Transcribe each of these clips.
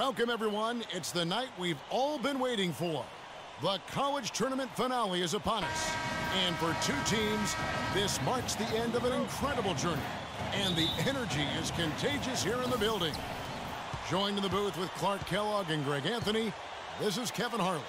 Welcome, everyone. It's the night we've all been waiting for. The college tournament finale is upon us. And for two teams, this marks the end of an incredible journey. And the energy is contagious here in the building. Joined in the booth with Clark Kellogg and Greg Anthony, this is Kevin Harlan.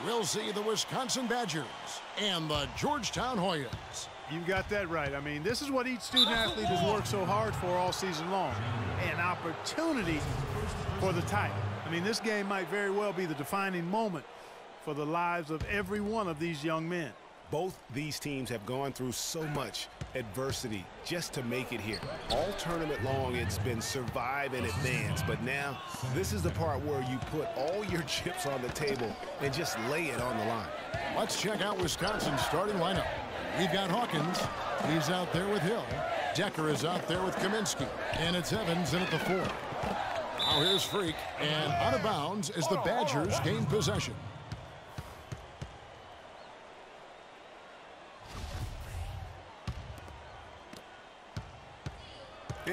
We'll see the Wisconsin Badgers and the Georgetown Hoyas. You've got that right. I mean, this is what each student-athlete has worked so hard for all season long. An opportunity for the title. I mean, this game might very well be the defining moment for the lives of every one of these young men. Both these teams have gone through so much adversity just to make it here. All tournament long, it's been survive and advance. But now, this is the part where you put all your chips on the table and just lay it on the line. Let's check out Wisconsin's starting lineup. We've got Hawkins. He's out there with Hill. Decker is out there with Kaminsky. And it's Evans in at the 4. Now here's Freak. And out of bounds as the Badgers gain possession.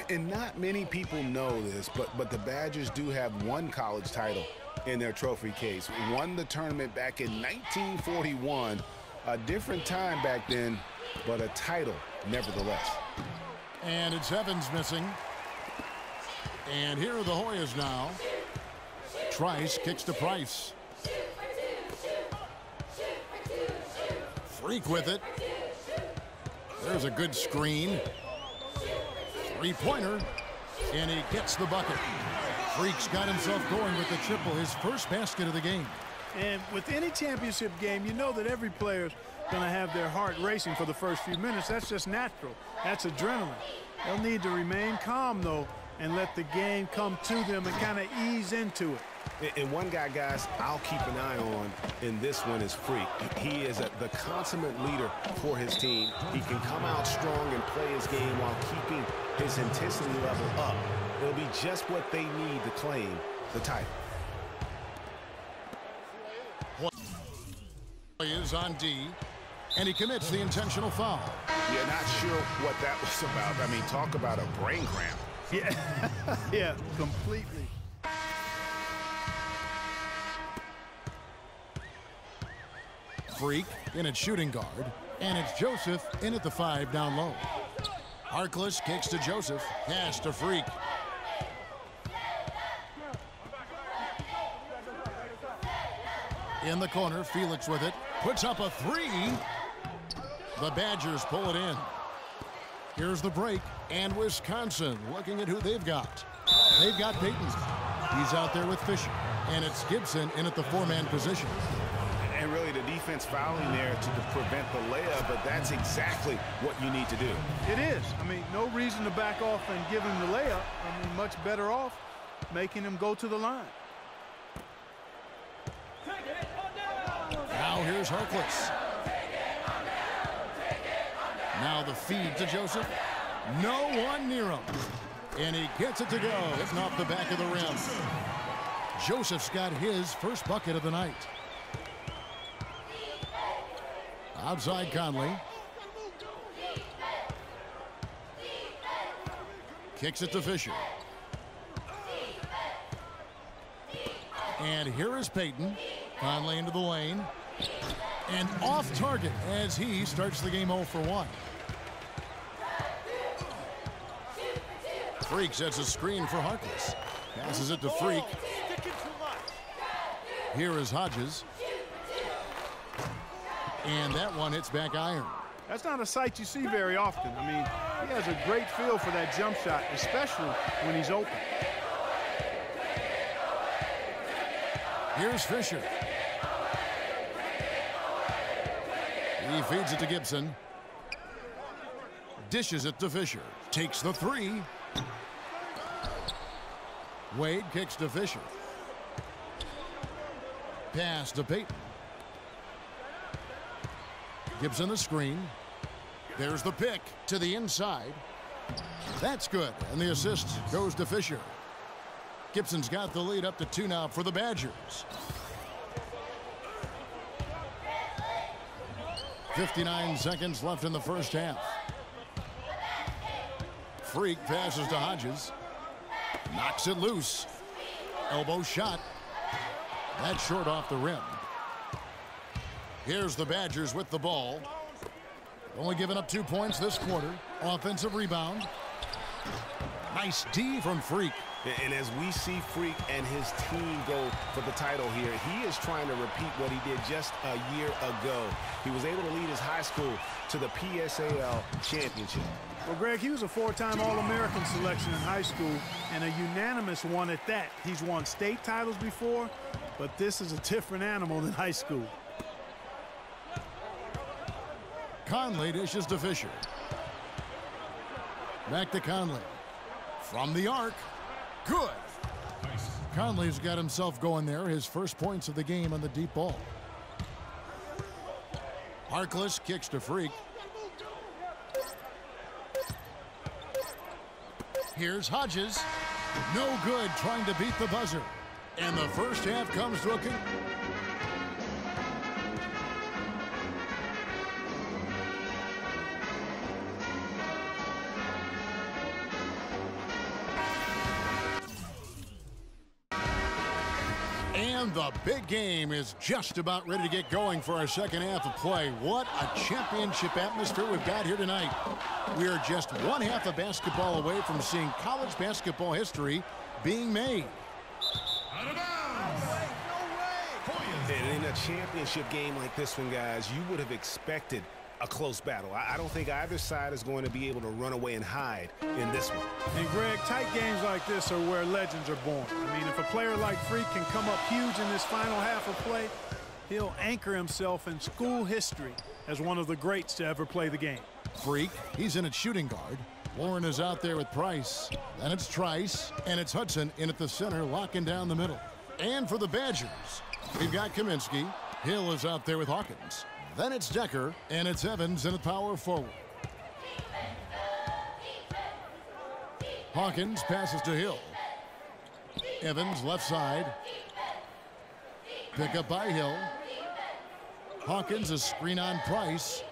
And not many people know this, but the Badgers do have one college title in their trophy case. Won the tournament back in 1941. A different time back then, but a title nevertheless. And it's Evans missing. And here are the Hoyas now. Trice kicks to Price. Freak with it. There's a good screen. Three-pointer. And he gets the bucket. Freak's got himself going with the triple, his first basket of the game. And with any championship game, you know that every player's going to have their heart racing for the first few minutes. That's just natural. That's adrenaline. They'll need to remain calm, though, and let the game come to them and kind of ease into it. And one guy, guys, I'll keep an eye on in this one is Freak. He is the consummate leader for his team. He can come out strong and play his game while keeping his intensity level up. It'll be just what they need to claim the title. Is on D, and he commits the intentional foul. Yeah, not sure what that was about. I mean, talk about a brain cramp. Yeah, yeah, completely. Freak in at shooting guard, and it's Joseph in at the 5 down low. Harkless kicks to Joseph, pass to Freak. In the corner, Felix with it, puts up a 3. The Badgers pull it in. Here's the break, and Wisconsin looking at who they've got. They've got Payton. He's out there with Fisher, and it's Gibson in at the 4-man position. And really the defense fouling there to prevent the layup, but that's exactly what you need to do. It is. I mean, no reason to back off and give him the layup. I mean, much better off making him go to the line. Now here's Harkless. Now the feed to Joseph. No one near him. And he gets it to go, hitting off the back of the rim. Joseph's got his first bucket of the night. Outside Conley. Kicks it to Fisher. And here is Payton. Conley into the lane. And off target as he starts the game 0 for 1. Freak sets a screen for Harkless. Passes it to Freak. Here is Hodges. And that one hits back iron. That's not a sight you see very often. I mean, he has a great feel for that jump shot, especially when he's open. Here's Fisher. He feeds it to Gibson. Dishes it to Fisher. Takes the 3. Wade kicks to Fisher. Pass to Payton. Gibson the screen. There's the pick to the inside. That's good. And the assist goes to Fisher. Gibson's got the lead up to 2 now for the Badgers. 59 seconds left in the first half. Freak passes to Hodges. Knocks it loose. Elbow shot. That's short off the rim. Here's the Badgers with the ball. Only giving up 2 points this quarter. Offensive rebound. Nice D from Freak. And as we see Freak and his team go for the title here, he is trying to repeat what he did just a year ago. He was able to lead his high school to the PSAL championship. Well, Greg, he was a 4-time All-American selection in high school and a unanimous one at that. He's won state titles before, but this is a different animal than high school. Conley dishes to Fisher. Back to Conley. From the arc. Good. Conley's got himself going there. His first points of the game on the deep ball. Harkless kicks to Freak. Here's Hodges. No good trying to beat the buzzer. And the first half comes to a conclusion. And the big game is just about ready to get going for our second half of play. What a championship atmosphere we've got here tonight. We are just one half of basketball away from seeing college basketball history being made. And in a championship game like this one, guys, you would have expected a close battle. I don't think either side is going to be able to run away and hide in this one. And Greg, tight games like this are where legends are born. I mean, if a player like Freak can come up huge in this final half of play, he'll anchor himself in school history as one of the greats to ever play the game. Freak, he's in at shooting guard. Warren is out there with Price. Then it's Trice, and it's Hudson in at the center, locking down the middle. And for the Badgers, we've got Kaminsky. Hill is out there with Hawkins. Then it's Decker, and it's Evans in the power forward. Hawkins passes to Hill. Evans left side. Pick up by Hill. Hawkins a screen on Price.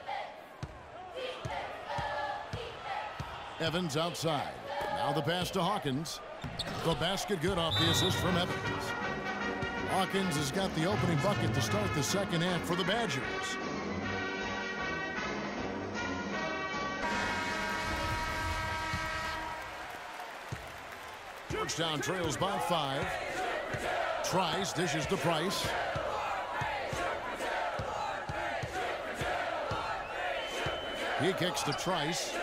Evans outside. Now the pass to Hawkins. The basket good off the assist from Evans. Hawkins has got the opening bucket to start the second half for the Badgers. Georgetown trails by 5. Trice dishes to Price. He kicks to Trice.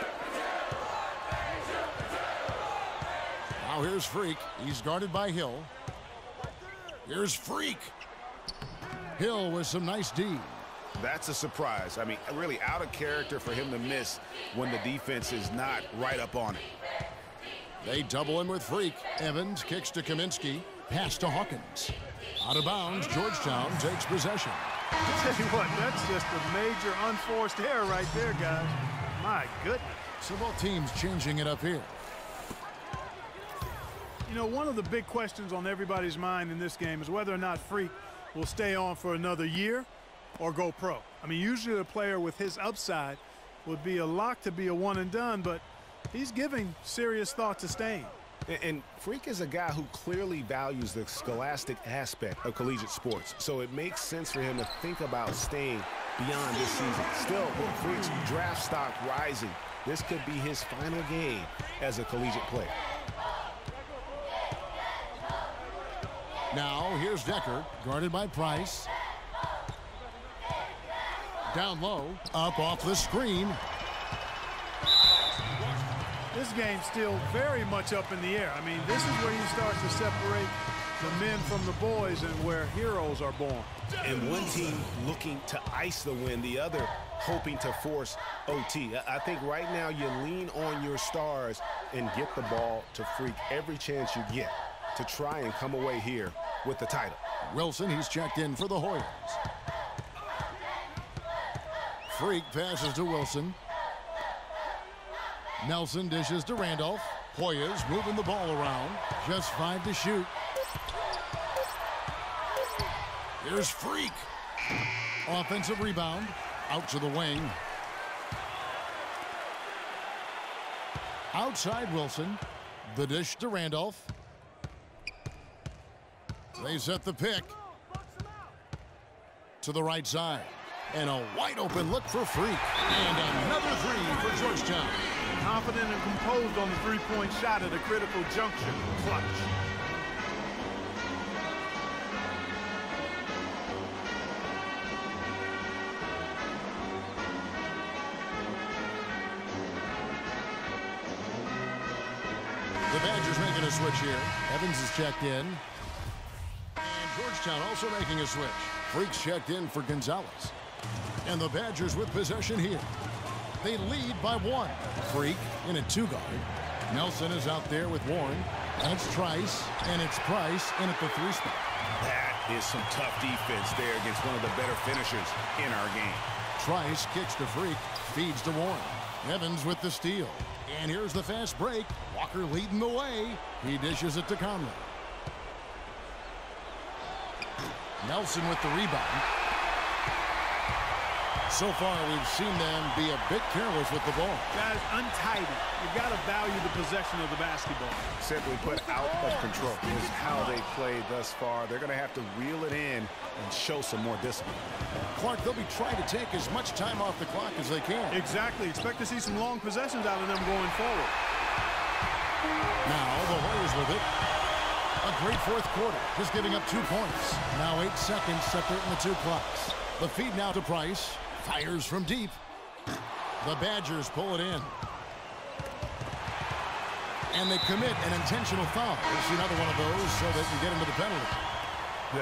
Now here's Freak. He's guarded by Hill. Here's Freak. Hill with some nice D. That's a surprise. I mean, really out of character for him to miss when the defense is not right up on it. They double him with Freak. Evans kicks to Kaminsky. Pass to Hawkins. Out of bounds, Georgetown takes possession. I tell you what, that's just a major unforced error right there, guys. My goodness. So both teams changing it up here. You know, one of the big questions on everybody's mind in this game is whether or not Freak will stay on for another year or go pro. I mean, usually a player with his upside would be a lock to be a one and done, but he's giving serious thought to staying. And Freak is a guy who clearly values the scholastic aspect of collegiate sports, so it makes sense for him to think about staying beyond this season. Still, with Freak's draft stock rising, this could be his final game as a collegiate player. Now here's Decker, guarded by Price. Down low, up off the screen. This game's still very much up in the air. I mean, this is where you start to separate the men from the boys and where heroes are born. And one team looking to ice the win, the other hoping to force OT. I think right now you lean on your stars and get the ball to Freak every chance you get to try and come away here with the title. Wilson, he's checked in for the Hoyas. Freak passes to Wilson. Nelson dishes to Randolph. Hoyas moving the ball around. Just 5 to shoot. Here's Freak. Offensive rebound. Out to the wing. Outside Wilson. The dish to Randolph. They set the pick. To the right side. And a wide open look for Freak. And another three for Georgetown. Confident and composed on the three-point shot at a critical juncture. Clutch. The Badgers making a switch here. Evans is checked in. And Georgetown also making a switch. Freak's checked in for Gonzalez. And the Badgers with possession here. They lead by 1. Freak in a 2-guard. Nelson is out there with Warren. That's Trice, and it's Price in at the 3 spot. That is some tough defense there against one of the better finishers in our game. Trice kicks to Freak, feeds to Warren. Evans with the steal. And here's the fast break. Walker leading the way. He dishes it to Conley. Nelson with the rebound. So far, we've seen them be a bit careless with the ball. Guys, untidy. You've got to value the possession of the basketball. Simply put, out of control is how they played thus far. They're going to have to reel it in and show some more discipline. Clark, they'll be trying to take as much time off the clock as they can. Exactly. Expect to see some long possessions out of them going forward. Now the Warriors with it. A great fourth quarter, just giving up 2 points. Now 8 seconds separating the 2 clocks. The feed now to Price. Fires from deep. The Badgers pull it in. And they commit an intentional foul. We'll see another one of those so they can get into the penalty.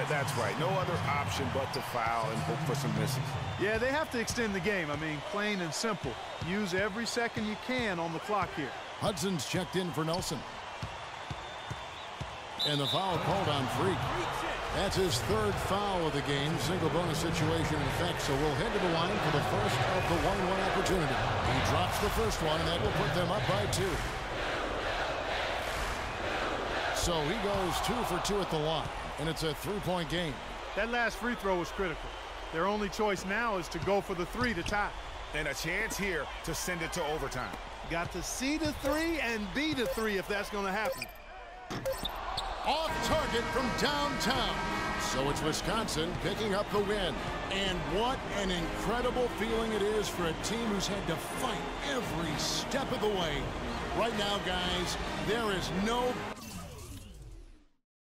That's right. No other option but to foul and hope for some misses. Yeah, they have to extend the game. I mean, plain and simple. Use every second you can on the clock here. Hudson's checked in for Nelson. And the foul called on Freak. That's his 3rd foul of the game. Single bonus situation in effect, so we'll head to the line for the first of the 1-1 opportunity. He drops the first one, and that will put them up by 2. So he goes 2 for 2 at the line, and it's a 3-point game. That last free throw was critical. Their only choice now is to go for the 3 to tie. And a chance here to send it to overtime. Got to see the 3 and be the 3 if that's going to happen. Off target from downtown. So it's Wisconsin picking up the win. And what an incredible feeling it is for a team who's had to fight every step of the way. Right now, guys, there is no